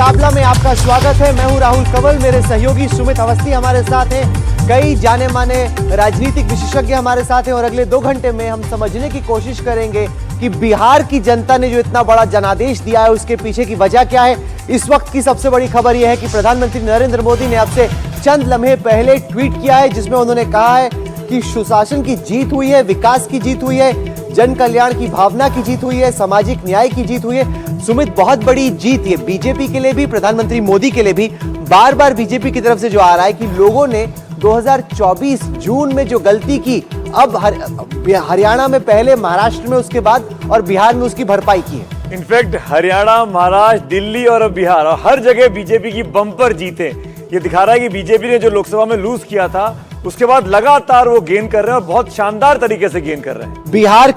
मुकाबला में आपका स्वागत है। मैं हूं राहुल कंवल, मेरे सहयोगी सुमित अवस्थी हमारे साथ हैं। कई जाने माने राजनीतिक विशेषज्ञ हमारे साथ हैं और अगले 2 घंटे में हम समझने की कोशिश करेंगे कि बिहार की जनता ने जो इतना बड़ा जनादेश दिया है उसके पीछे की वजह क्या है। इस वक्त की सबसे बड़ी खबर यह है कि प्रधानमंत्री नरेंद्र मोदी ने अब से चंद लम्हे पहले ट्वीट किया है जिसमें उन्होंने कहा है कि सुशासन की जीत हुई है, विकास की जीत हुई है, जन कल्याण की भावना की जीत हुई है, सामाजिक न्याय की जीत हुई है। सुमित, बहुत बड़ी जीत ये बीजेपी के लिए भी, प्रधानमंत्री मोदी के लिए भी। बार बार बीजेपी की तरफ से जो आ रहा है कि लोगों ने 2024 जून में जो गलती की, अब हरियाणा में पहले, महाराष्ट्र में उसके बाद और बिहार में उसकी भरपाई की है। इनफैक्ट हरियाणा, महाराष्ट्र, दिल्ली और बिहार और हर जगह बीजेपी की बम्पर जीते। ये दिखा रहा है कि बीजेपी ने जो लोकसभा में लूज किया था उसके बाद लगातार वो गेन कर रहे हैं और बहुत शानदार तरीके से गेन कर रहे हैं। बिहार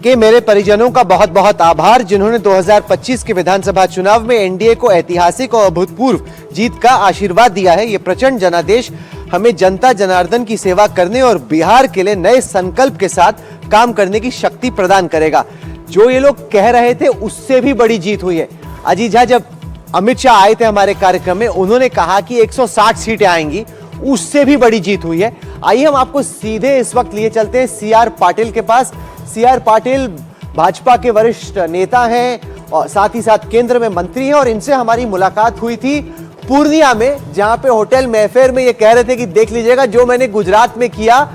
के मेरे परिजनों का बहुत बहुत आभार जिन्होंने 2025 के विधानसभा चुनाव में एनडीए को ऐतिहासिक और अभूतपूर्व जीत का आशीर्वाद दिया है। ये प्रचंड जनादेश हमें जनता जनार्दन की सेवा करने और बिहार के लिए नए संकल्प के साथ काम करने की शक्ति प्रदान करेगा। जो ये लोग कह रहे थे उससे भी बड़ी जीत हुई है। अजीजा, जब अमित शाह आए थे हमारे कार्यक्रम में, उन्होंने कहा कि 160 सीटें आएंगी, उससे भी बड़ी जीत हुई है। आइए हम आपको सीधे इस वक्त लिए चलते हैं सीआर पाटिल के पास। सीआर पाटिल भाजपा के वरिष्ठ नेता हैं और साथ ही साथ केंद्र में मंत्री हैं और इनसे हमारी मुलाकात हुई थी पूर्णिया में, जहां पे होटल मैफेयर में ये कह रहे थे कि देख लीजिएगा जो मैंने गुजरात में किया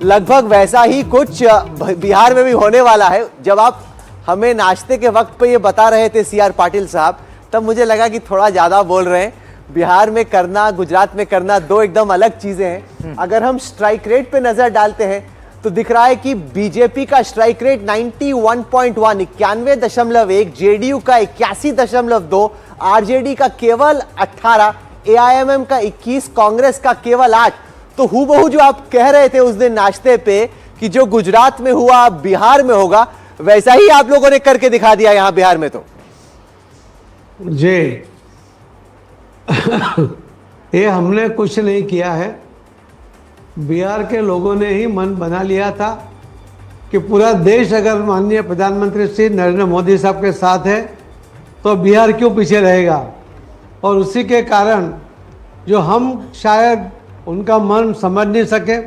लगभग वैसा ही कुछ बिहार में भी होने वाला है। जब आप हमें नाश्ते के वक्त पे ये बता रहे थे सीआर पाटिल साहब, तब मुझे लगा कि थोड़ा ज्यादा बोल रहे हैं। बिहार में करना, गुजरात में करना दो एकदम अलग चीजें हैं। अगर हम स्ट्राइक रेट पे नजर डालते हैं तो दिख रहा है कि बीजेपी का स्ट्राइक रेट 91.1, 91.1, जेडीयू का 81.2, आरजेडी का केवल 18, एआईएमएम का 21, कांग्रेस का केवल 8। तो हूबहू जो आप कह रहे थे उस दिन नाश्ते पे कि जो गुजरात में हुआ बिहार में होगा, वैसा ही आप लोगों ने करके दिखा दिया यहां बिहार में। तो जी ये हमने कुछ नहीं किया है। बिहार के लोगों ने ही मन बना लिया था कि पूरा देश अगर माननीय प्रधानमंत्री श्री नरेंद्र मोदी साहब के साथ है तो बिहार क्यों पीछे रहेगा। और उसी के कारण जो हम शायद उनका मन समझ नहीं सके,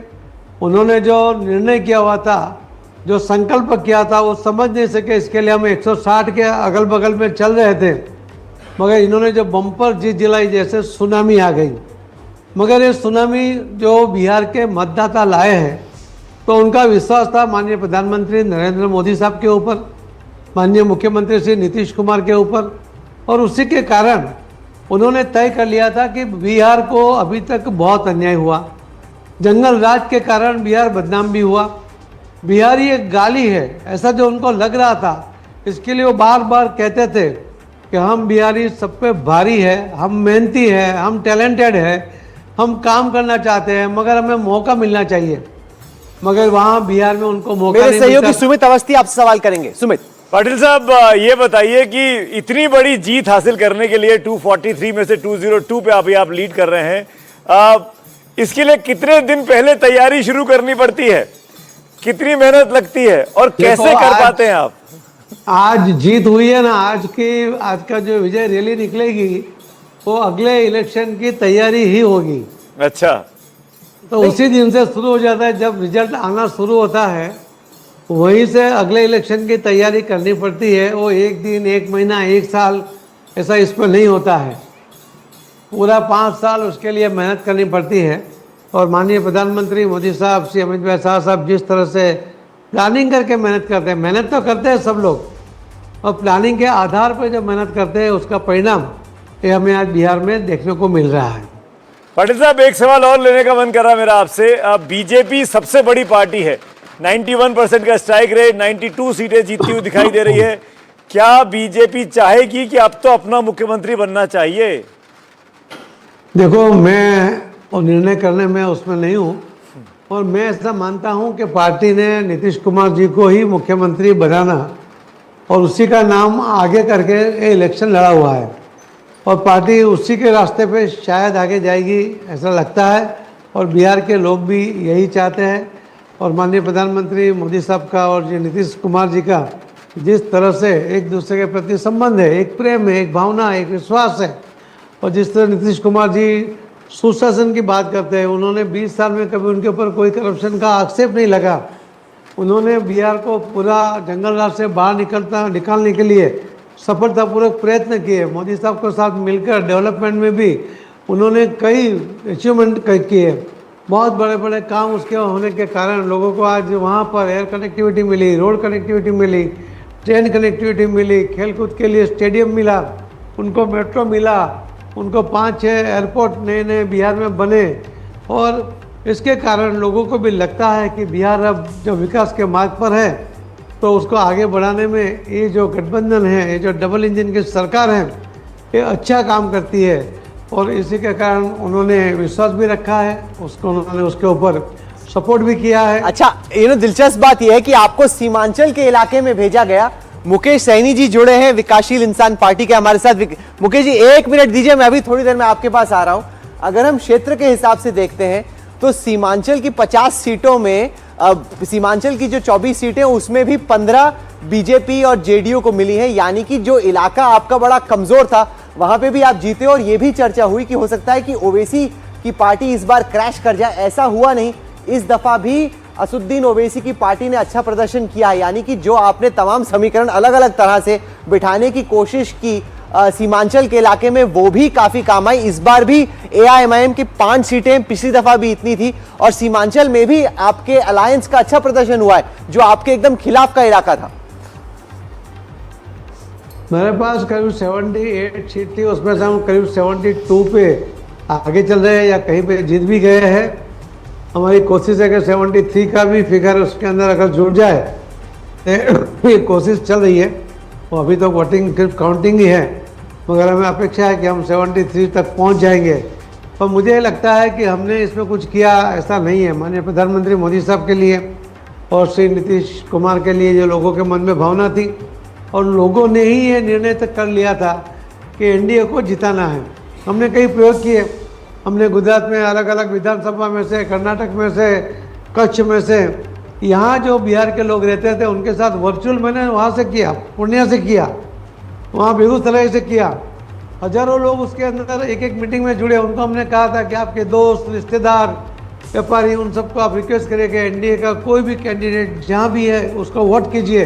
उन्होंने जो निर्णय किया हुआ था, जो संकल्प किया था, वो समझ नहीं सके। इसके लिए हम 160 के अगल बगल में चल रहे थे, मगर इन्होंने जो बम्पर जीत दिलाई, जैसे सुनामी आ गई। मगर ये सुनामी जो बिहार के मतदाता लाए हैं, तो उनका विश्वास था माननीय प्रधानमंत्री नरेंद्र मोदी साहब के ऊपर, माननीय मुख्यमंत्री श्री नीतीश कुमार के ऊपर, और उसी के कारण उन्होंने तय कर लिया था कि बिहार को अभी तक बहुत अन्याय हुआ। जंगल राज के कारण बिहार बदनाम भी हुआ। बिहार ही एक गाली है, ऐसा जो उनको लग रहा था। इसके लिए वो बार बार कहते थे कि हम बिहारी सब पे भारी है, हम मेहनती है, हम टैलेंटेड है, हम काम करना चाहते हैं, मगर हमें मौका मिलना चाहिए। मगर वहाँ बिहार में उनको मौका नहीं मिलता। सहयोगी सुमित अवस्थी आपसे सवाल करेंगे। सुमित पाटिल साहब, ये बताइए कि इतनी बड़ी जीत हासिल करने के लिए 243 में से 202 पे आप लीड कर रहे हैं, इसके लिए कितने दिन पहले तैयारी शुरू करनी पड़ती है, कितनी मेहनत लगती है और कैसे कर पाते हैं आप? आज जीत हुई है ना, आज का जो विजय रैली निकलेगी वो अगले इलेक्शन की तैयारी ही होगी। अच्छा, तो उसी दिन से शुरू हो जाता है। जब रिजल्ट आना शुरू होता है वहीं से अगले इलेक्शन की तैयारी करनी पड़ती है। वो एक दिन, एक महीना, एक साल ऐसा इसमें नहीं होता है। पूरा 5 साल उसके लिए मेहनत करनी पड़ती है। और माननीय प्रधानमंत्री मोदी साहब, श्री अमित भाई शाह साहब जिस तरह से प्लानिंग करके मेहनत करते हैं, मेहनत तो करते हैं सब लोग, और प्लानिंग के आधार पर जो मेहनत करते हैं उसका परिणाम ये हमें आज बिहार में देखने को मिल रहा है। पाटिल साहब, एक सवाल और लेने का मन कर रहा मेरा आपसे। बीजेपी सबसे बड़ी पार्टी है, 91% का स्ट्राइक रेट, 92 सीटें जीतती हुई दिखाई दे रही है। क्या बीजेपी चाहेगी कि अब तो अपना मुख्यमंत्री बनना चाहिए? देखो, मैं वो निर्णय करने में उसमें नहीं हूँ, और मैं ऐसा मानता हूं कि पार्टी ने नीतीश कुमार जी को ही मुख्यमंत्री बनाना और उसी का नाम आगे करके इलेक्शन लड़ा हुआ है, और पार्टी उसी के रास्ते पे शायद आगे जाएगी ऐसा लगता है। और बिहार के लोग भी यही चाहते हैं, और माननीय प्रधानमंत्री मोदी साहब का और जी नीतीश कुमार जी का जिस तरह से एक दूसरे के प्रति संबंध है, एक प्रेम है, एक भावना है, एक विश्वास है, और जिस तरह नीतीश कुमार जी सुशासन की बात करते हैं, उन्होंने 20 साल में कभी उनके ऊपर कोई करप्शन का आक्षेप नहीं लगा। उन्होंने बिहार को पूरा जंगल राज से बाहर निकालने के लिए सफलतापूर्वक प्रयत्न किए। मोदी साहब के साथ मिलकर डेवलपमेंट में भी उन्होंने कई अचीवमेंट किए। बहुत बड़े बड़े काम उसके होने के कारण लोगों को आज वहाँ पर एयर कनेक्टिविटी मिली, रोड कनेक्टिविटी मिली, ट्रेन कनेक्टिविटी मिली, खेलकूद के लिए स्टेडियम मिला, उनको मेट्रो मिला, उनको 5-6 एयरपोर्ट नए नए बिहार में बने। और इसके कारण लोगों को भी लगता है कि बिहार अब जो विकास के मार्ग पर है, तो उसको आगे बढ़ाने में ये जो गठबंधन है, ये जो डबल इंजन की सरकार है, ये अच्छा काम करती है। और इसी के कारण उन्होंने विश्वास भी रखा है, उन्होंने उसके ऊपर सपोर्ट भी किया है। अच्छा, दिलचस्प बात यह है कि आपको सीमांचल के इलाके में भेजा गया। मुकेश सैनी जी जुड़े हैं विकासशील इंसान पार्टी के हमारे साथ। मुकेश जी 1 मिनट दीजिए, मैं अभी थोड़ी देर में आपके पास आ रहा हूं। अगर हम क्षेत्र के हिसाब से देखते हैं तो सीमांचल की 50 सीटों में सीमांचल की जो 24 सीटें उसमें भी 15 बीजेपी और जेडीयू को मिली हैं, यानी कि जो इलाका आपका बड़ा कमजोर था वहां पे भी आप जीते। और यह भी चर्चा हुई कि हो सकता है कि ओवैसी की पार्टी इस बार क्रैश कर जाए। ऐसा हुआ नहीं, इस दफा भी असुद्दीन ओवैसी की पार्टी ने अच्छा प्रदर्शन किया है। यानी कि जो आपने तमाम समीकरण अलग अलग तरह से बिठाने की कोशिश की सीमांचल के इलाके में, वो भी काफी काम आई। इस बार भी एआईएमआईएम की 5 सीटें, पिछली दफा भी इतनी थी, और सीमांचल में भी आपके अलायंस का अच्छा प्रदर्शन हुआ है, जो आपके एकदम खिलाफ का इलाका था। मेरे पास करीब 78 सीट थी, उसमें से हम करीब 72 पे आगे चल रहे हैं या कहीं पे जीत भी गए हैं। हमारी कोशिश है कि 73 का भी फिगर उसके अंदर अगर जुड़ जाए, तो ये कोशिश चल रही है। और अभी तो वोटिंग सिर्फ काउंटिंग ही है, मगर हमें अपेक्षा है कि हम 73 तक पहुंच जाएंगे। पर मुझे लगता है कि हमने इसमें कुछ किया ऐसा नहीं है। माननीय प्रधानमंत्री मोदी साहब के लिए और श्री नीतीश कुमार के लिए जो लोगों के मन में भावना थी, और लोगों ने ही ये निर्णय तक कर लिया था कि एनडीए को जिताना है। हमने कई प्रयोग किए। हमने गुजरात में अलग अलग विधानसभा में से, कर्नाटक में से, कच्छ में से, यहाँ जो बिहार के लोग रहते थे उनके साथ वर्चुअल मैंने वहाँ से किया, पूर्णिया से किया, वहाँ बेगूसराय से किया। हजारों लोग उसके अंदर एक एक मीटिंग में जुड़े। उनको हमने कहा था कि आपके दोस्त, रिश्तेदार, व्यापारी, उन सबको आप रिक्वेस्ट करें कि एनडीए का कोई भी कैंडिडेट जहाँ भी है उसको वोट कीजिए।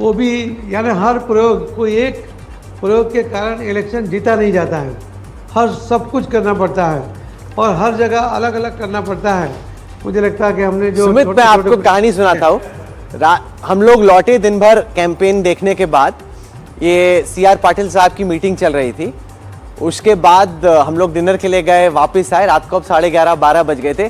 वो भी यानी हर प्रयोग, कोई एक प्रयोग के कारण इलेक्शन जीता नहीं जाता है। हर सब कुछ करना पड़ता है और हर जगह अलग अलग करना पड़ता है। मुझे लगता है कि हमने जो सुमित, मैं आपको कहानी सुनाता हूँ। हम लोग लौटे दिन भर कैंपेन देखने के बाद, ये सीआर पाटिल साहब की मीटिंग चल रही थी। उसके बाद हम लोग डिनर के लिए गए, वापस आए, रात को अब 11:30-12 बज गए थे।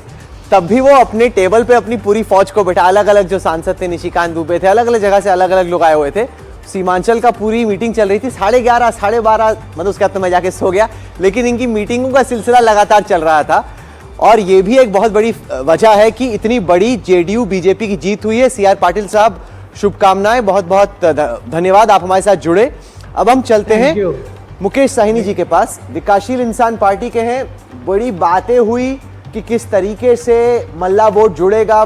तब भी वो अपने टेबल पे अपनी पूरी फौज को बैठा, अलग अलग जो सांसद थे, निशिकांत दुबे थे, अलग अलग जगह से अलग अलग लोग आए हुए थे। सीमांचल का पूरी मीटिंग चल रही थी। 11:30, 12:30, मतलब उसके बाद तो मैं जाके सो गया, लेकिन इनकी मीटिंगों का सिलसिला लगातार चल रहा था। और ये भी एक बहुत बड़ी वजह है कि इतनी बड़ी जेडीयू बीजेपी की जीत हुई है। सीआर पाटिल साहब, शुभकामनाएं, बहुत बहुत धन्यवाद, आप हमारे साथ जुड़े। अब हम चलते हैं मुकेश साहनी जी के पास, विकासशील इंसान पार्टी के हैं। बड़ी बातें हुई कि किस तरीके से मल्ला वोट जुड़ेगा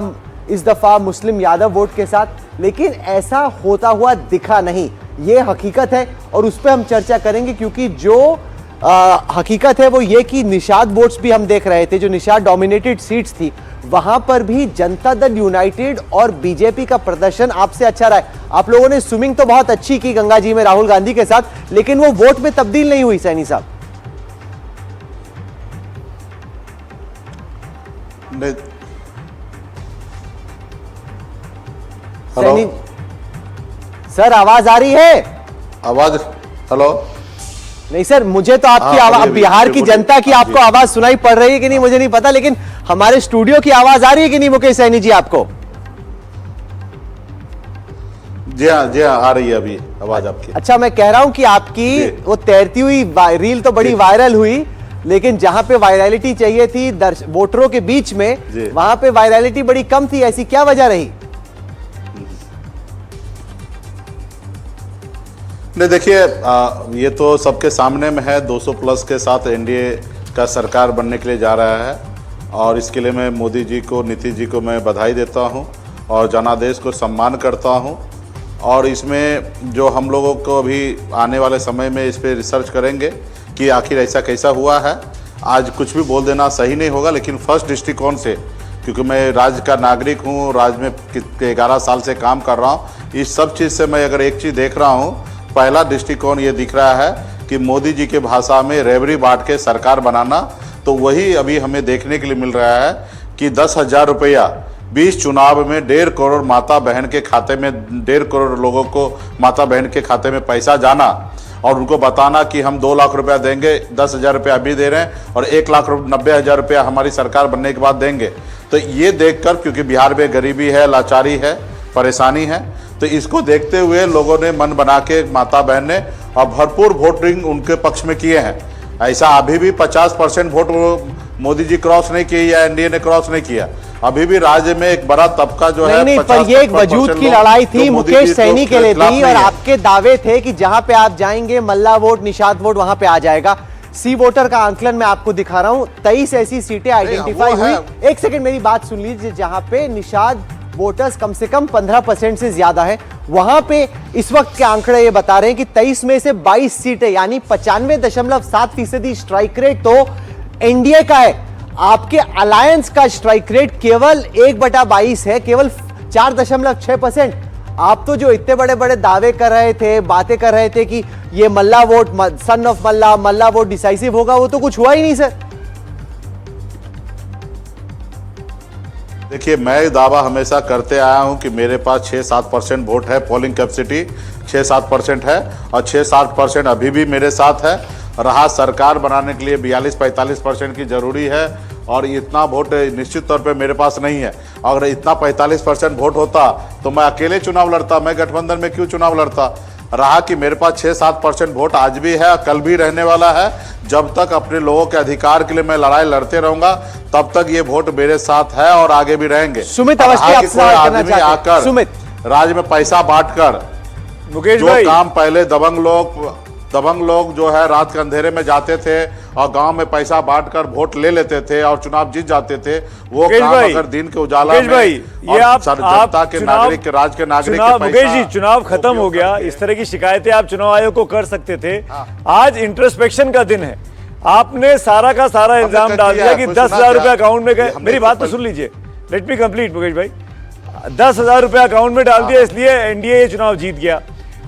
इस दफा मुस्लिम यादव वोट के साथ, लेकिन ऐसा होता हुआ दिखा नहीं। ये हकीकत है और उस पर हम चर्चा करेंगे, क्योंकि जो हकीकत है वो ये कि निषाद वोट्स भी हम देख रहे थे, जो निषाद डोमिनेटेड सीट्स थी, वहां पर भी जनता दल यूनाइटेड और बीजेपी का प्रदर्शन आपसे अच्छा रहा है। आप लोगों ने स्विमिंग तो बहुत अच्छी की गंगा जी में राहुल गांधी के साथ, लेकिन वो वोट में तब्दील नहीं हुई। सैनी साहब, हेलो सर, आवाज आ रही है? आवाज, हेलो, नहीं सर, मुझे तो आपकी आवाज, बिहार की जनता की आपको आवाज सुनाई पड़ रही है कि नहीं मुझे नहीं पता, लेकिन हमारे स्टूडियो की आवाज आ रही है कि नहीं मुकेश सैनी जी आपको? जी हाँ आ रही है अभी आवाज आपकी। अच्छा, मैं कह रहा हूं कि आपकी वो तैरती हुई रील तो बड़ी वायरल हुई, लेकिन जहां पे वायरलिटी चाहिए थी वोटरों के बीच में, वहां पे वायरलिटी बड़ी कम थी। ऐसी क्या वजह रही? नहीं, देखिए, ये तो सबके सामने में है। 200 प्लस के साथ एनडीए का सरकार बनने के लिए जा रहा है, और इसके लिए मैं मोदी जी को, नीतीश जी को मैं बधाई देता हूं और जनादेश को सम्मान करता हूं। और इसमें जो हम लोगों को अभी आने वाले समय में इस पर रिसर्च करेंगे कि आखिर ऐसा कैसा हुआ है। आज कुछ भी बोल देना सही नहीं होगा, लेकिन फर्स्ट दृष्टिकोण से, क्योंकि मैं राज्य का नागरिक हूँ, राज्य में 11 साल से काम कर रहा हूँ, इस सब चीज़ से मैं अगर एक चीज़ देख रहा हूँ, पहला दृष्टिकोण ये दिख रहा है कि मोदी जी के भाषा में रेवड़ी बांट के सरकार बनाना, तो वही अभी हमें देखने के लिए मिल रहा है कि 10,000 रुपया 20 चुनाव में 1.5 करोड़ माता बहन के खाते में, 1.5 करोड़ लोगों को माता बहन के खाते में पैसा जाना और उनको बताना कि हम 2 लाख रुपया देंगे, 10,000 रुपया अभी दे रहे हैं और 1,90,000 रुपया हमारी सरकार बनने के बाद देंगे। तो ये देखकर, क्योंकि बिहार में गरीबी है, लाचारी है, परेशानी है, तो इसको देखते हुए लोगों ने मन बना के, माता बहन ने, और भरपूर वोटिंग उनके पक्ष में किए हैं। ऐसा अभी भी 50% वोट मोदी जी क्रॉस नहीं किए या एनडीए ने क्रॉस नहीं किया। अभी भी राज्य में एक बड़ा तबका जो है, नहीं, पर ये एक वजूद की लड़ाई थी, मुकेश सहनी के लिए थी, और आपके दावे थे कि जहां पे आप जाएंगे मल्ला वोट, निषाद वोट वहां पे आ जाएगा। सी वोटर का आंकलन मैं आपको दिखा रहा हूं, 23 ऐसी सीटें आइडेंटिफाई हुई। एक सेकंड मेरी बात सुन लीजिए, जहां पे निषाद वोटर्स कम से कम 15% से ज्यादा है, वहां पे इस वक्त के आंकड़े ये बता रहे हैं कि 23 में से 22 सीटें यानी 95.7% स्ट्राइक रेट तो एनडीए का है। आपके अलायंस का स्ट्राइक रेट केवल 1/22 है, केवल 4.6%। आप तो जो इतने बड़े बड़े दावे कर रहे थे, बातें कर रहे थे कि ये Mallah vote, son of Mallah vote decisive होगा, वो तो कुछ हुआ ही नहीं सर। देखिए, मैं दावा हमेशा करते आया हूं कि मेरे पास 6-7% वोट है, पोलिंग कैपेसिटी 6-7% है, और 6-7% अभी भी मेरे साथ है। रहा सरकार बनाने के लिए 42-45% की जरूरी है, और इतना वोट निश्चित तौर पे मेरे पास नहीं है। अगर इतना 45% वोट होता तो मैं अकेले चुनाव लड़ता, मैं गठबंधन में क्यों चुनाव लड़ता। रहा कि मेरे पास 6-7% वोट आज भी है, कल भी रहने वाला है। जब तक अपने लोगों के अधिकार के लिए मैं लड़ाई लड़ते रहूंगा, तब तक ये वोट मेरे साथ है और आगे भी रहेंगे। सुमित अवस्थी आप सवाल करना चाहते हैं? आकर सुमित, राज्य में पैसा बांटकर, मुकेश जो भाई, काम पहले दबंग लोग जो है रात के अंधेरे में जाते थे और गांव में पैसा बांटकर वोट ले लेते थे और चुनाव जीत जाते थे, वो काम अगर दिन के उजाला में ये आप जनता के नागरिक के, राज्य के नागरिक के मुकेश जी, चुनाव खत्म हो गया, इस तरह की शिकायतें आप चुनाव आयोग को कर सकते थे। आज इंट्रोस्पेक्शन का दिन है, आपने सारा का सारा इल्जाम डाल दिया कि 10,000 रुपए अकाउंट में गए। मेरी बात तो सुन लीजिए, लेट मी कंप्लीट मुकेश भाई। 10,000 रुपए अकाउंट में डाल दिया, इसलिए एनडीए ये चुनाव जीत गया।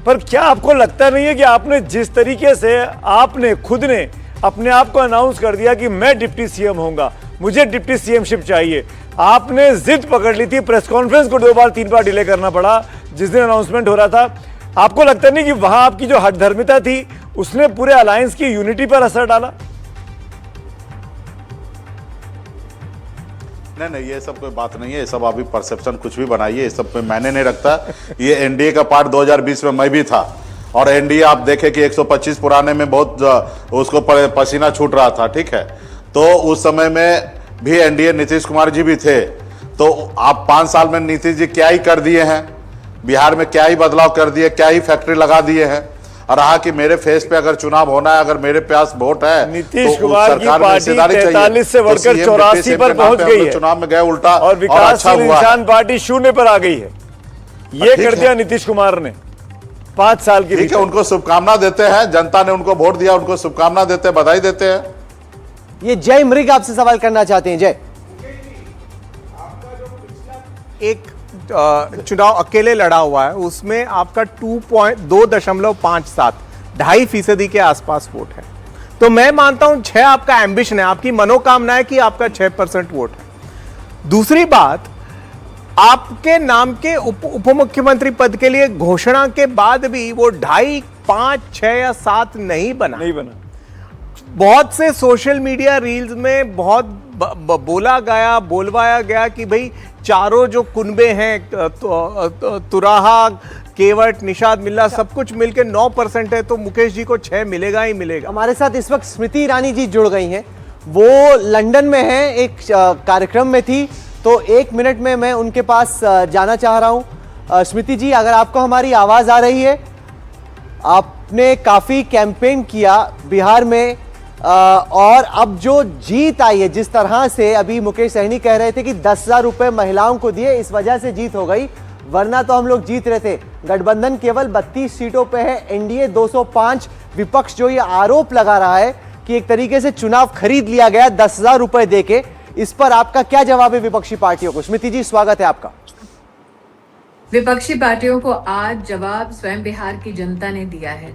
पर क्या आपको लगता नहीं है कि आपने जिस तरीके से आपने खुद ने अपने आप को अनाउंस कर दिया कि मैं डिप्टी सीएम होऊंगा, मुझे डिप्टी सीएमशिप चाहिए, आपने जिद पकड़ ली थी, प्रेस कॉन्फ्रेंस को 2 बार 3 बार डिले करना पड़ा जिस दिन अनाउंसमेंट हो रहा था, आपको लगता नहीं कि वहां आपकी जो हठधर्मिता थी उसने पूरे अलायंस की यूनिटी पर असर डाला? नहीं, ये सब कोई बात नहीं है, ये सब अभी परसेप्शन कुछ भी बनाइए, ये सब पे मैंने नहीं रखता। ये एनडीए का पार्ट 2020 में मैं भी था, और एनडीए आप देखें कि 125 पुराने में बहुत उसको पसीना छूट रहा था, ठीक है। तो उस समय में भी एनडीए नीतीश कुमार जी भी थे। तो आप 5 साल में नीतीश जी क्या ही कर दिए हैं, बिहार में क्या ही बदलाव कर दिए, क्या ही फैक्ट्री लगा दिए हैं। और रहा कि मेरे फेस पे अगर चुनाव होना है, अगर मेरे पास वोट है, नीतीश कुमार की पार्टी 43 से बढ़कर 84 पर पहुंच गई है, चुनाव में गए उल्टा, और विकासशील इंसान पार्टी 0 पर आ गई है। ये कर दिया नीतीश कुमार ने 5 साल की। ठीक है, उनको शुभकामना देते हैं, जनता ने उनको वोट दिया, उनको शुभकामना देते हैं, बधाई देते हैं। ये जय मृग आपसे सवाल करना चाहते हैं। जय, एक चुनाव अकेले लड़ा हुआ है, उसमें आपका 2.57 2.5% के आसपास वोट है। तो मैं मानता हूं 6 आपका एम्बिशन है, आपकी मनोकामना है कि आपका 6% वोट है। दूसरी बात, आपके नाम के उप मुख्यमंत्री पद के लिए घोषणा के बाद भी वो 2.5, 5, 6 या 7 नहीं बना। बहुत से सोशल मीडिया रील्स में बहुत बोलवाया गया कि भाई चारों जो कुनबे हैं, तुराहा, केवट, निषाद, मिल्ला, सब कुछ मिलकर 9% है, तो मुकेश जी को 6 मिलेगा ही मिलेगा। हमारे साथ इस वक्त स्मृति ईरानी जी जुड़ गई हैं, वो लंदन में हैं, एक कार्यक्रम में थी, तो 1 मिनट में मैं उनके पास जाना चाह रहा हूं। स्मृति जी, अगर आपको हमारी आवाज आ रही है, आपने काफी कैंपेन किया बिहार में, और अब जो जीत आई है, जिस तरह से अभी मुकेश सहनी कह रहे थे कि 10,000 रुपए महिलाओं को दिए, इस वजह से जीत हो गई, वरना तो हम लोग जीत रहे थे। गठबंधन केवल 32 सीटों पे है, एनडीए 205। विपक्ष जो ये आरोप लगा रहा है कि एक तरीके से चुनाव खरीद लिया गया 10,000 रुपए देके, इस पर आपका क्या जवाब है विपक्षी पार्टियों को? स्मृति जी, स्वागत है आपका। विपक्षी पार्टियों को आज जवाब स्वयं बिहार की जनता ने दिया है।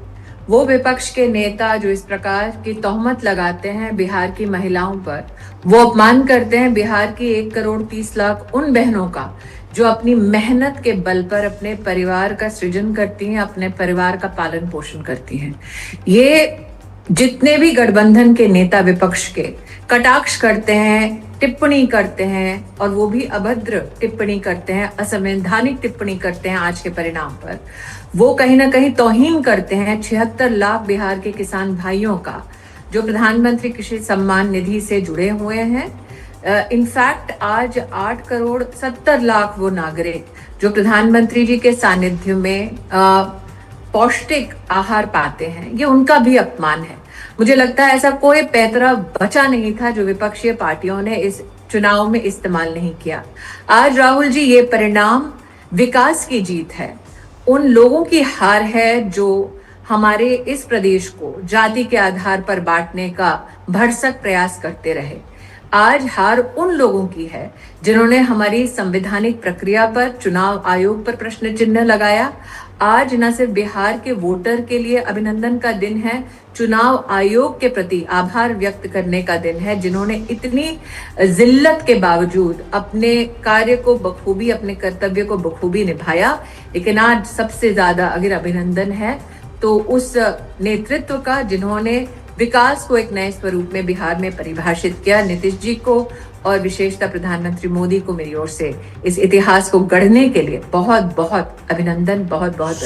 वो विपक्ष के नेता जो इस प्रकार की तोहमत लगाते हैं बिहार की महिलाओं पर, वो अपमान करते हैं बिहार की 1,30,00,000 उन बहनों का जो अपनी मेहनत के बल पर अपने परिवार का सृजन करती हैं, अपने परिवार का पालन पोषण करती हैं। ये जितने भी गठबंधन के नेता विपक्ष के कटाक्ष करते हैं, टिप्पणी करते हैं, और वो भी अभद्र टिप्पणी करते हैं, असंवैधानिक टिप्पणी करते हैं आज के परिणाम पर, वो कहीं ना कहीं तौहीन करते हैं 76 लाख बिहार के किसान भाइयों का जो प्रधानमंत्री कृषि सम्मान निधि से जुड़े हुए हैं। इनफैक्ट आज 8,70,00,000 वो नागरिक जो प्रधानमंत्री जी के सानिध्य में पौष्टिक आहार पाते हैं, ये उनका भी अपमान है। मुझे लगता है ऐसा कोई पैतरा बचा नहीं था जो विपक्षी पार्टियों ने इस चुनाव में इस्तेमाल नहीं किया। आज राहुल जी, ये परिणाम विकास की जीत है, उन लोगों की हार है जो हमारे इस प्रदेश को जाति के आधार पर बांटने का भरसक प्रयास करते रहे। आज हार उन लोगों की है जिन्होंने हमारी संवैधानिक प्रक्रिया पर, चुनाव आयोग पर प्रश्न चिन्ह लगाया। आज न सिर्फ बिहार के वोटर के लिए अभिनंदन का दिन है, चुनाव आयोग के प्रति आभार व्यक्त करने का दिन है, जिन्होंने इतनी जिल्लत के बावजूद अपने कार्य को बखूबी, अपने कर्तव्य को बखूबी निभाया। लेकिन आज सबसे ज्यादा अगर अभिनंदन है तो उस नेतृत्व का जिन्होंने विकास को एक नए स्वरूप में बिहार में परिभाषित किया, नीतीश जी को और विशेषतः प्रधानमंत्री मोदी को मेरी ओर से इस इतिहास को गढ़ने के लिए बहुत बहुत अभिनंदन, बहुत बहुत